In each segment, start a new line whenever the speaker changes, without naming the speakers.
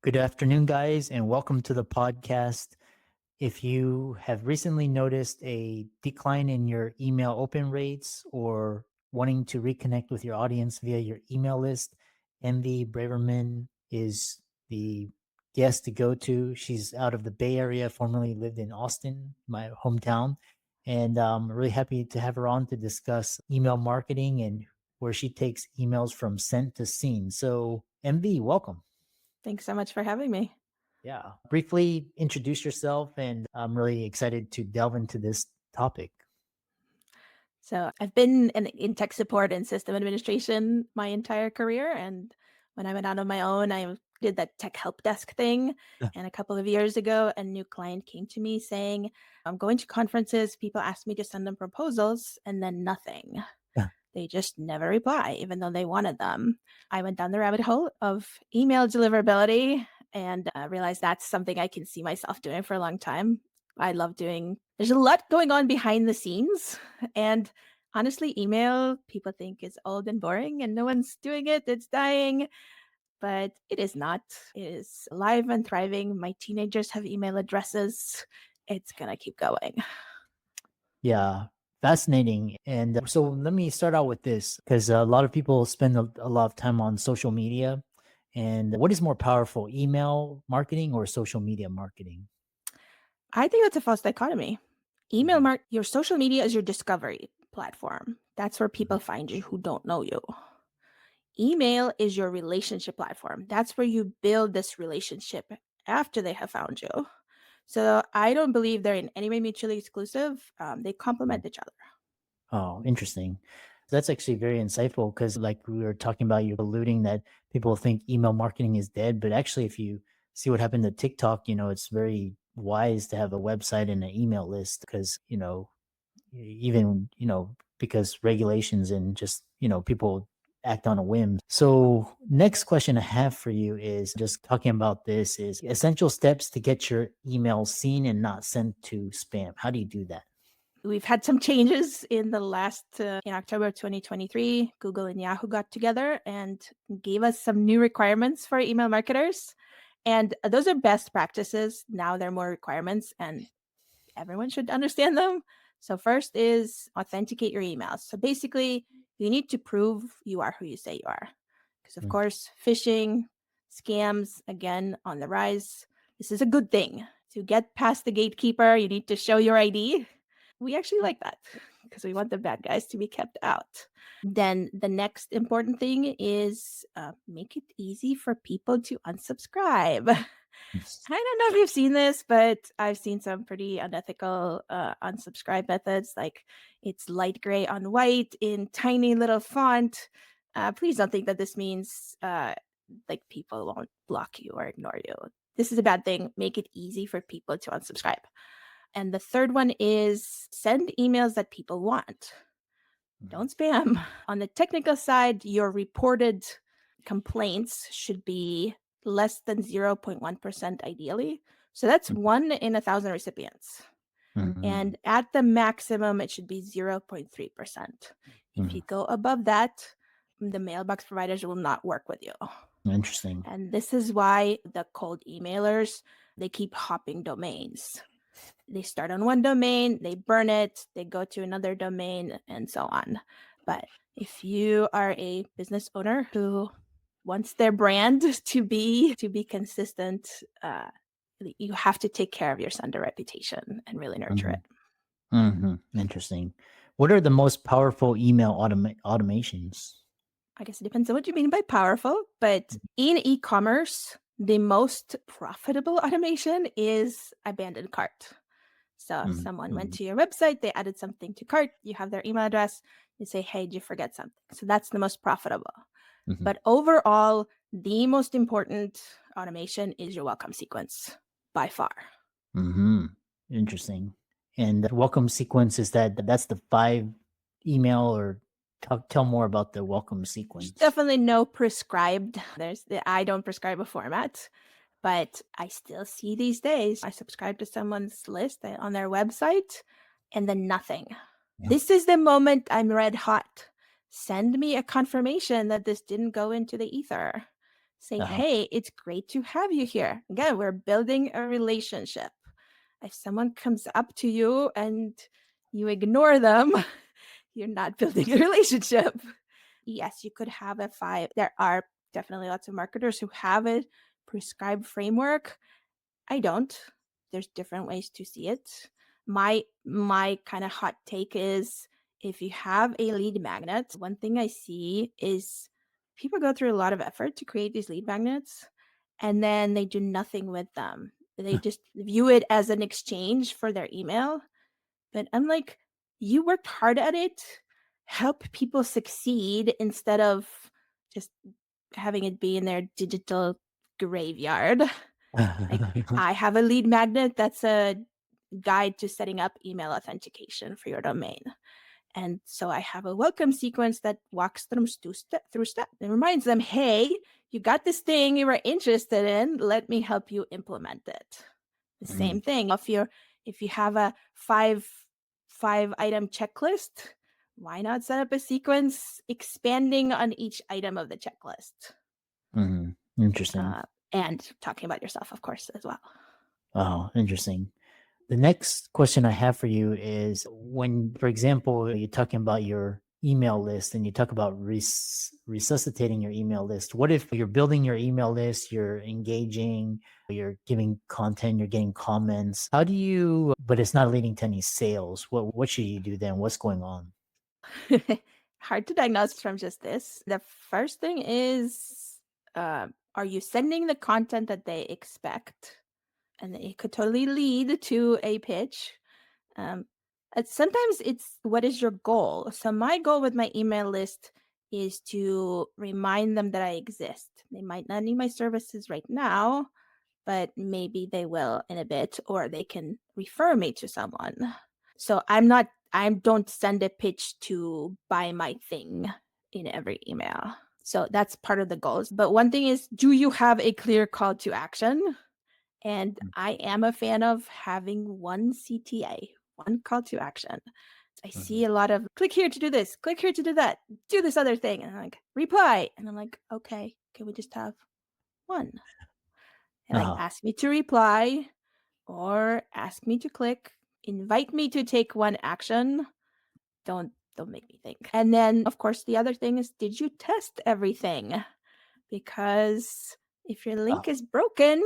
Good afternoon, guys, and welcome to the podcast. If you have recently noticed a decline in your email open rates or wanting to reconnect with your audience via your email list, Envy Braverman is the guest to go to. She's out of the Bay Area, formerly lived in Austin, my hometown. And I'm really happy to have her on to discuss email marketing and where she takes emails from sent to seen. So, Envy, welcome.
Thanks so much for having me.
Yeah. Briefly introduce yourself, and I'm really excited to delve into this topic.
So, I've been in tech support and system administration my entire career. And when I went out on my own, I did that tech help desk thing.
Yeah.
And a couple of years ago, a new client came to me saying, I'm going to conferences. People ask me to send them proposals, and then nothing.
Yeah.
They just never reply, even though they wanted them. I went down the rabbit hole of email deliverability and realized that's something I can see myself doing for a long time. I love doing, there's a lot going on behind the scenes. And honestly, email people think is old and boring and no one's doing it. It's dying, but it is not. It is alive and thriving. My teenagers have email addresses. It's going to keep going.
Yeah. Fascinating. And so let me start out with this because a lot of people spend a lot of time on social media. And what is more powerful, email marketing or social media marketing?
I think that's a false dichotomy.
Mhm.
Your social media is your discovery platform. That's where
Mhm.
people find you who don't know you. Email is your relationship platform. That's where you build this relationship after they have found you. So I don't believe they're in any way mutually exclusive. They complement each other.
Oh, interesting. That's actually very insightful because, like we were talking about, you're alluding that people think email marketing is dead. But actually, if you see what happened to TikTok, it's very wise to have a website and an email list because, even because regulations and just people act on a whim. So next question I have for you is just talking about this is essential steps to get your emails seen and not sent to spam. How do you do that?
We've had some changes in the in October 2023. Google and Yahoo got together and gave us some new requirements for email marketers. And those are best practices. Now there are more requirements and everyone should understand them. So, first is authenticate your emails. So, basically, you need to prove you are who you say you are. Because, of
Mm.
course, phishing, scams, again, on the rise. This is a good thing. To get past the gatekeeper, you need to show your ID. We actually like that because we want the bad guys to be kept out. Then the next important thing is make it easy for people to unsubscribe. I don't know if you've seen this, but I've seen some pretty unethical unsubscribe methods. Like it's light gray on white in tiny little font. Please don't think that this means like people won't block you or ignore you. This is a bad thing. Make it easy for people to unsubscribe. And the third one is send emails that people want. Don't spam. On the technical side, your reported complaints should be less than 0.1% ideally. So that's 1 in 1,000 recipients.
Mhm.
And at the maximum, it should be 0.3%. If you
Mhm.
go above that, the mailbox providers will not work with you.
Interesting.
And this is why the cold emailers, they keep hopping domains. They start on one domain, they burn it, they go to another domain, and so on. But if you are a business owner who wants their brand to be consistent, you have to take care of your sender reputation and really nurture it.
Mhm. Mhm. Interesting. What are the most powerful email automations?
I guess it depends on what you mean by powerful, but in e-commerce, the most profitable automation is abandoned cart. So if
Mhm.
someone went
Mhm.
to your website, they added something to cart, you have their email address, you say, hey, did you forget something? So that's the most profitable.
Mhm.
But overall, the most important automation is your welcome sequence by far.
Mhm. Interesting. And the welcome sequence is that's the 5 email or tell more about the welcome
There's
sequence.
definitely no prescribed, I don't prescribe a format, but I still see these days. I subscribe to someone's list on their website and then nothing.
Yeah.
This is the moment I'm red hot. Send me a confirmation that this didn't go into the ether. Say,
Uh-huh.
hey, it's great to have you here. Again, we're building a relationship. If someone comes up to you and you ignore them, you're not building a relationship. Yes, you could have a 5. There are definitely lots of marketers who have a prescribed framework. I don't. There's different ways to see it. My kind of hot take is, if you have a lead magnet, one thing I see is people go through a lot of effort to create these lead magnets and then they do nothing with them. They just view it as an exchange for their email. But I'm like, you worked hard at it. Help people succeed instead of just having it be in their digital graveyard. Like, I have a lead magnet that's a guide to setting up email authentication for your domain. And so I have a welcome sequence that walks them through step and reminds them, hey, you got this thing you were interested in. Let me help you implement it. The same thing. If you have a five item checklist, why not set up a sequence expanding on each item of the checklist?
Mhm. Interesting.
And talking about yourself, of course, as well.
Oh, interesting. The next question I have for you is when, for example, you're talking about your email list and you talk about resuscitating your email list. What if you're building your email list, you're engaging, you're giving content, you're getting comments? How do you, but it's not leading to any sales? What should you do then? What's going on?
Hard to diagnose from just this. The first thing is, are you sending the content that they expect? And it could totally lead to a pitch. Um, Sometimes it's, what is your goal? So my goal with my email list is to remind them that I exist. They might not need my services right now, but maybe they will in a bit, or they can refer me to someone. So I don't send a pitch to buy my thing in every email. So that's part of the goals. But one thing is, do you have a clear call to action? And I am a fan of having one CTA, one call to action. I see
Mhm.
a lot of click here to do this, click here to do that, do this other thing. And I'm like, reply. And I'm like, okay, can we just have one? And like,
Uh-huh.
ask me to reply or ask me to click, invite me to take one action. Don't make me think. And then of course the other thing is, did you test everything? Because if your link
Uh-huh.
is broken,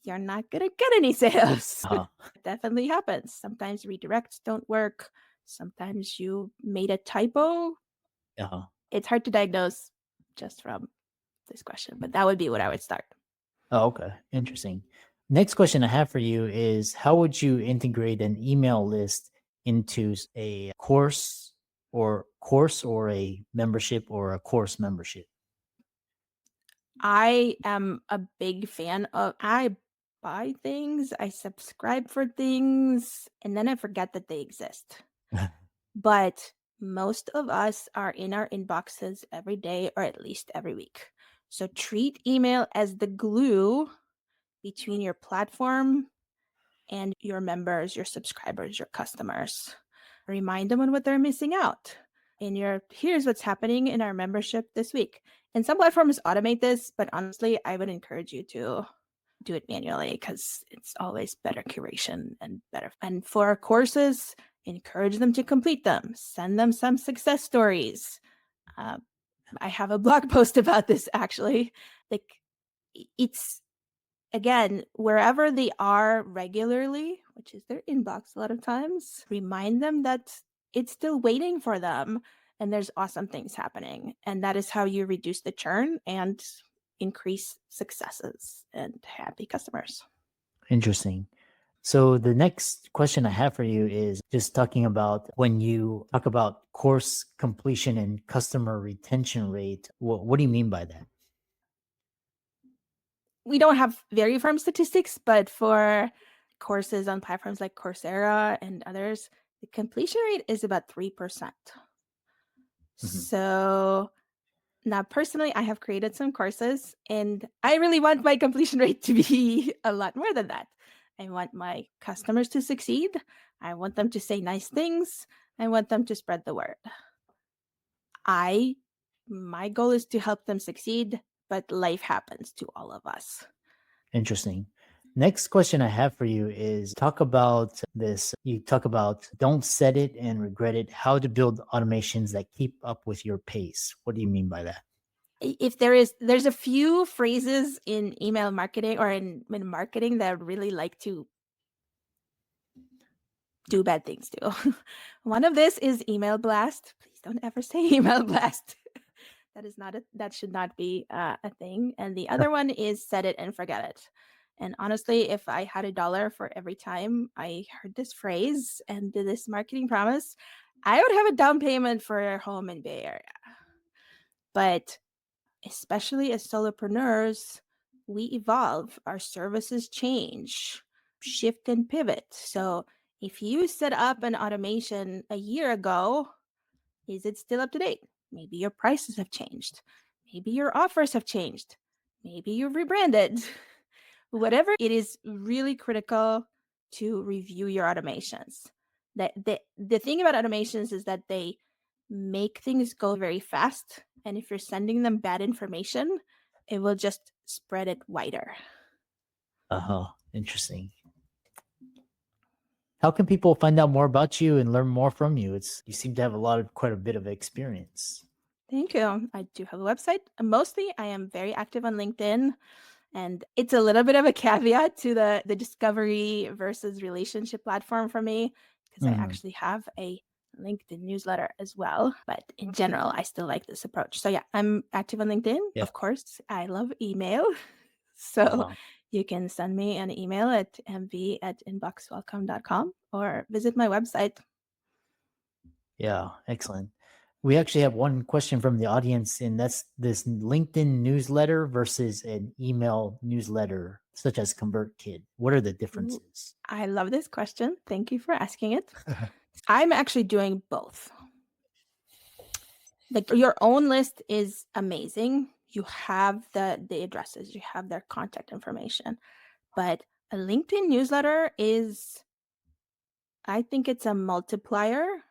you're not going to get any sales.
Uh-huh.
It definitely happens. Sometimes redirects don't work. Sometimes you made a typo.
Uh-huh.
It's hard to diagnose just from this question, but that would be what I would start.
Oh, okay. Interesting. Next question I have for you is how would you integrate an email list into a course or a membership or a course membership?
I am a big fan of, I buy things, I subscribe for things, and then I forget that they exist. But most of us are in our inboxes every day or at least every week. So treat email as the glue between your platform and your members, your subscribers, your customers. Remind them on what they're missing out. Here's what's happening in our membership this week. And some platforms automate this, but honestly, I would encourage you to do it manually because it's always better curation and better. And for our courses, encourage them to complete them. Send them some success stories. Uh, I have a blog post about this actually. Like, it's, again, wherever they are regularly, which is their inbox a lot of times, remind them that it's still waiting for them and there's awesome things happening. And that is how you reduce the churn and increase successes and happy customers.
Interesting. So the next question I have for you is just talking about when you talk about course completion and customer retention rate. What do you mean by that?
We don't have very firm statistics, but for courses on platforms like Coursera and others, the completion rate is about 3%.
Mhm.
So now, personally, I have created some courses and I really want my completion rate to be a lot more than that. I want my customers to succeed. I want them to say nice things. I want them to spread the word. My goal is to help them succeed. but life happens to all of us.
Interesting. Next question I have for you is talk about this. You talk about don't set it and regret it, how to build automations that keep up with your pace. What do you mean by that?
If there's a few phrases in email marketing or in marketing that I really like to do bad things to. One of this is email blast. Please don't ever say email blast. That should not be a thing. And the other one is set it and forget it. And honestly, if I had $1 for every time I heard this phrase and did this marketing promise, I would have a down payment for a home in Bay Area. But especially as solopreneurs, we evolve, our services change, shift and pivot. So if you set up an automation a year ago, is it still up to date? Maybe your prices have changed. Maybe your offers have changed. Maybe you've rebranded. Whatever, it is really critical to review your automations. The thing about automations is that they make things go very fast. And if you're sending them bad information, it will just spread it wider.
Uh-huh. Interesting. How can people find out more about you and learn more from you? You seem to have quite a bit of experience.
Thank you. I do have a website. Mostly, I am very active on LinkedIn. And it's a little bit of a caveat to the discovery versus relationship platform for me, because I
Mhm.
actually have a LinkedIn newsletter as well. But in general, I still like this approach. So yeah, I'm active on LinkedIn.
Yeah.
Of course, I love email. So
Uh-huh.
you can send me an email at mv@inboxwelcome.com or visit my website.
Yeah, excellent. We actually have one question from the audience, and that's this LinkedIn newsletter versus an email newsletter, such as ConvertKit. What are the
Ooh,
differences?
I love this question. Thank you for asking it. I'm actually doing both. Like your own list is amazing. You have the addresses, you have their contact information. But a LinkedIn newsletter is, I think it's a multiplier,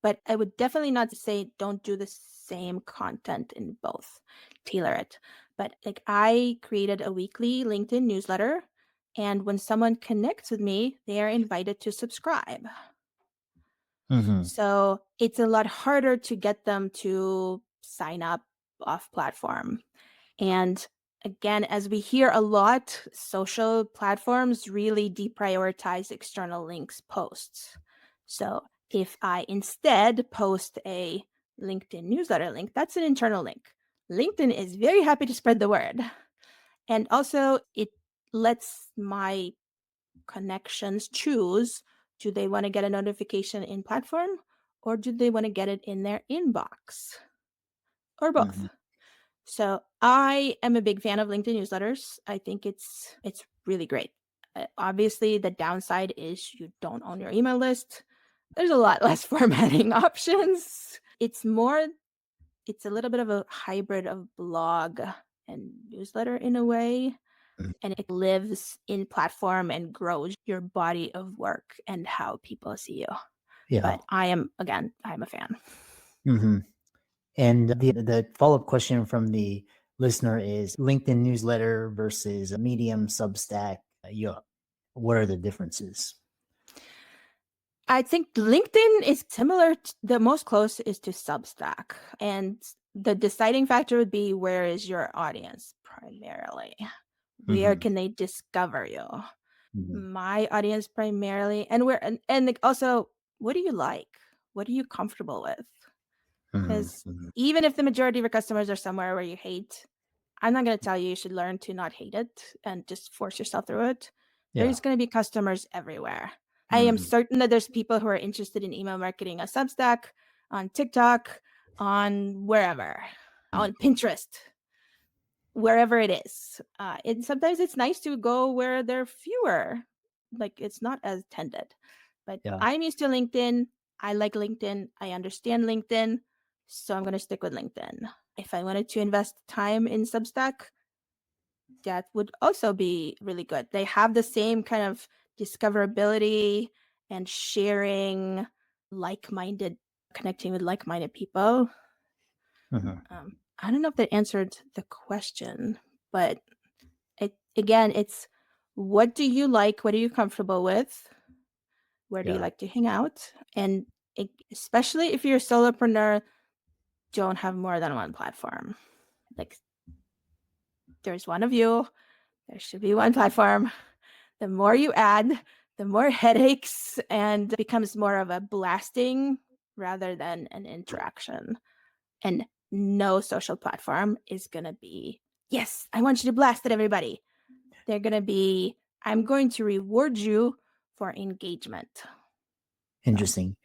but I would definitely not say don't do the same content in both. Tailor it. But like I created a weekly LinkedIn newsletter, and when someone connects with me, they are invited to subscribe.
Hmm.
So it's a lot harder to get them to sign up off platform. And again, as we hear a lot, social platforms really deprioritize external links posts. So if I instead post a LinkedIn newsletter link, that's an internal link. LinkedIn is very happy to spread the word. And also, it lets my connections choose, do they want to get a notification in platform or do they want to get it in their inbox or both?
Hmm.
So I am a big fan of LinkedIn newsletters. I think it's really great. Obviously, the downside is you don't own your email list. There's a lot less formatting options. It's a little bit of a hybrid of blog and newsletter in a way. And it lives in platform and grows your body of work and how people see you.
Yeah.
But I'm a fan.
Hmm. And the follow-up question from the listener is LinkedIn newsletter versus a Medium, Substack. Yeah. What are the differences?
I think LinkedIn is similar. The most close is to Substack. And the deciding factor would be, where is your audience primarily? Where
Hmm.
can they discover you?
Hmm.
My audience primarily, and like also, what do you like? What are you comfortable with?
Hmm.
Because
Hmm.
even if the majority of your customers are somewhere where you hate, I'm not going to tell you should learn to not hate it and just force yourself through it.
Yeah.
There's going to be customers everywhere. I am
Hmm.
certain that there's people who are interested in email marketing on Substack, on TikTok, on wherever, on Pinterest, wherever it is. And sometimes it's nice to go where there are fewer, like it's not as tended. But
Yeah.
I'm used to LinkedIn. I like LinkedIn. I understand LinkedIn. So I'm going to stick with LinkedIn. If I wanted to invest time in Substack, that would also be really good. They have the same kind of discoverability and sharing, like-minded, connecting with like-minded people.
Hmm.
I don't know if that answered the question, but it's what do you like? What are you comfortable with? Where do you
Yeah.
like to hang out? And especially if you're a solopreneur, don't have more than one platform. Like there's one of you, there should be one platform. The more you add, the more headaches and becomes more of a blasting rather than an interaction. And no social platform is going to be, yes, I want you to blast at everybody. They're going to be, I'm going to reward you for engagement. So
Interesting.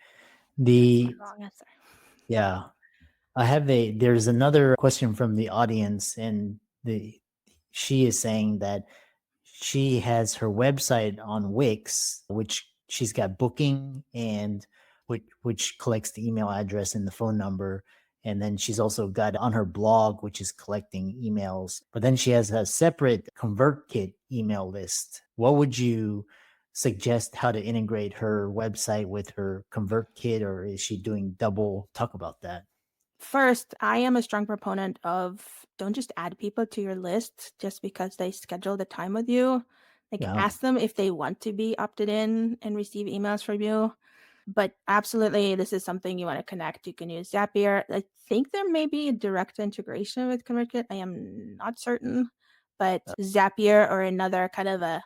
that's my
The
long answer.
Yeah, there's another question from the audience, and she is saying that she has her website on Wix, which she's got booking and which collects the email address and the phone number. And then she's also got on her blog, which is collecting emails. But then she has a separate ConvertKit email list. What would you suggest how to integrate her website with her ConvertKit, or is she doing double? Talk about that.
First, I am a strong proponent of don't just add people to your list just because they schedule the time with you. Like
Yeah.
ask them if they want to be opted in and receive emails from you. But absolutely, this is something you want to connect. You can use Zapier. I think there may be a direct integration with ConvertKit. I am not certain, but Zapier or another kind of a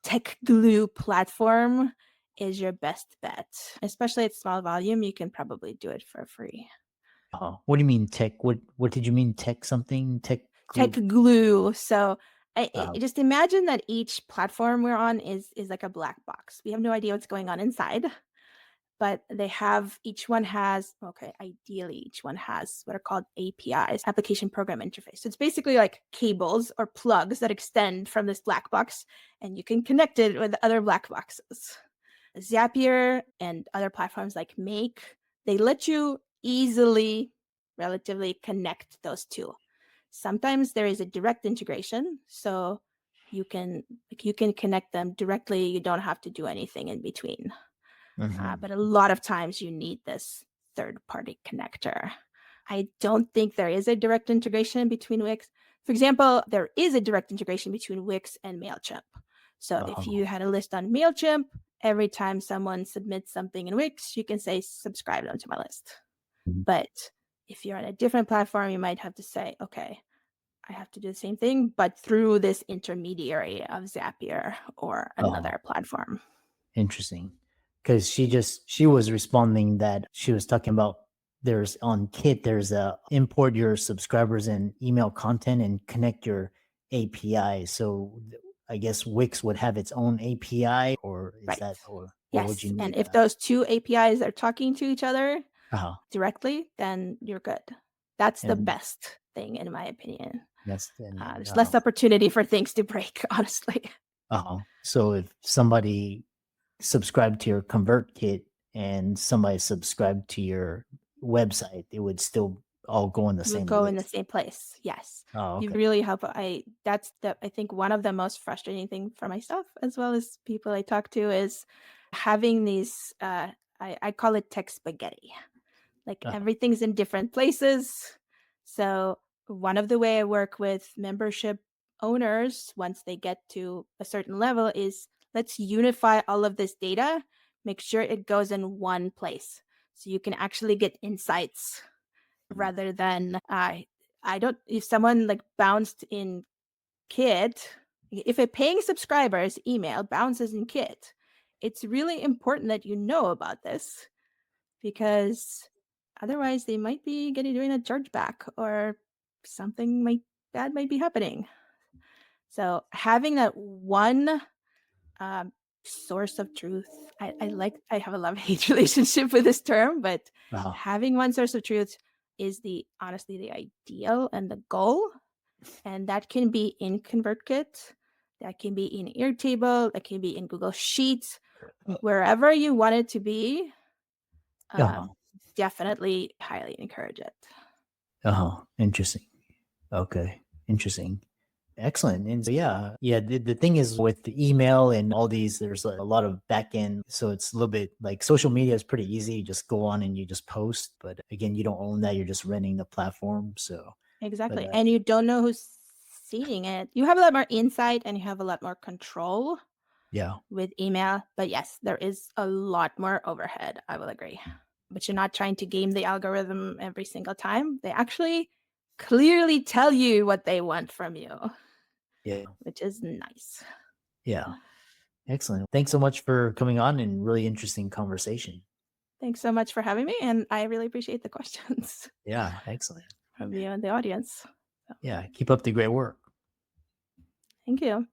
tech glue platform is your best bet. Especially at small volume, you can probably do it for free.
What do you mean tech? What did you mean tech something? Tech
Tech
glue?
glue. So
Uh,
just imagine that each platform we're on is like a black box. We have no idea what's going on inside, but each one has, okay, ideally each one has what are called APIs, application program interface. So it's basically like cables or plugs that extend from this black box, and you can connect it with other black boxes. Zapier and other platforms like Make, they let you easily, relatively connect those two. Sometimes there is a direct integration, so you can connect them directly. You don't have to do anything in between.
mhm.
But a lot of times you need this third party connector. I don't think there is a direct integration between Wix. For example, there is a direct integration between Wix and MailChimp. So if you had a list on MailChimp, every time someone submits something in Wix, you can say, subscribe them to my list.
Mhm.
But if you're on a different platform, you might have to say, okay, I have to do the same thing, but through this intermediary of Zapier or
Oh,
another platform.
interesting. Because she was responding that she was talking about there's on Kit, there's a import your subscribers and email content and connect your API. So I guess Wix would have its own API, or is
Right.
that, or what would you
Yes. And
need?
if those two APIs are talking to each other
Uh,
directly, then you're good. That's the
and
best thing, in my opinion.
that's then,
There's less opportunity for things to break, honestly.
so if somebody subscribed to your ConvertKit and somebody subscribed to your website, it would still all go in the
It would
same
go in the
list.
same place. Yes.
Oh,
You
okay.
really help. That's I think one of the most frustrating thing for myself as well as people I talk to is having these I call it tech spaghetti. Like
Uh,
everything's in different places. So one of the way I work with membership owners once they get to a certain level is let's unify all of this data, make sure it goes in one place so you can actually get insights rather than I don't if someone like bounced in Kit, if a paying subscriber's email bounces in Kit, it's really important that you know about this because otherwise they might be getting doing a chargeback or something bad might be happening. So having that one um, source of truth, I have a love hate relationship with this term, but
uh,
having one source of truth is the honestly the ideal and the goal, and that can be in ConvertKit, that can be in Airtable, that can be in Google Sheets, wherever you want it to be.
uh,
Um, Definitely highly encourage it.
Interesting. Okay. Interesting. Excellent. And so, yeah. The thing is with the email and all these, there's a lot of back end. So it's a little bit like social media is pretty easy. You just go on and you just post. But again, you don't own that. You're just renting the platform. So But
Exactly. And you don't know who's seeing it. You have a lot more insight and you have a lot more control
yeah,
with email. But yes, there is a lot more overhead. I will agree. But you're not trying to game the algorithm every single time. They actually clearly tell you what they want from you,
yeah,
which is nice.
yeah. Excellent. Thanks so much for coming on and really interesting conversation.
Thanks so much for having me. And I really appreciate the questions
Yeah, excellent.
from you and the audience.
Yeah, keep up the great work.
Thank you.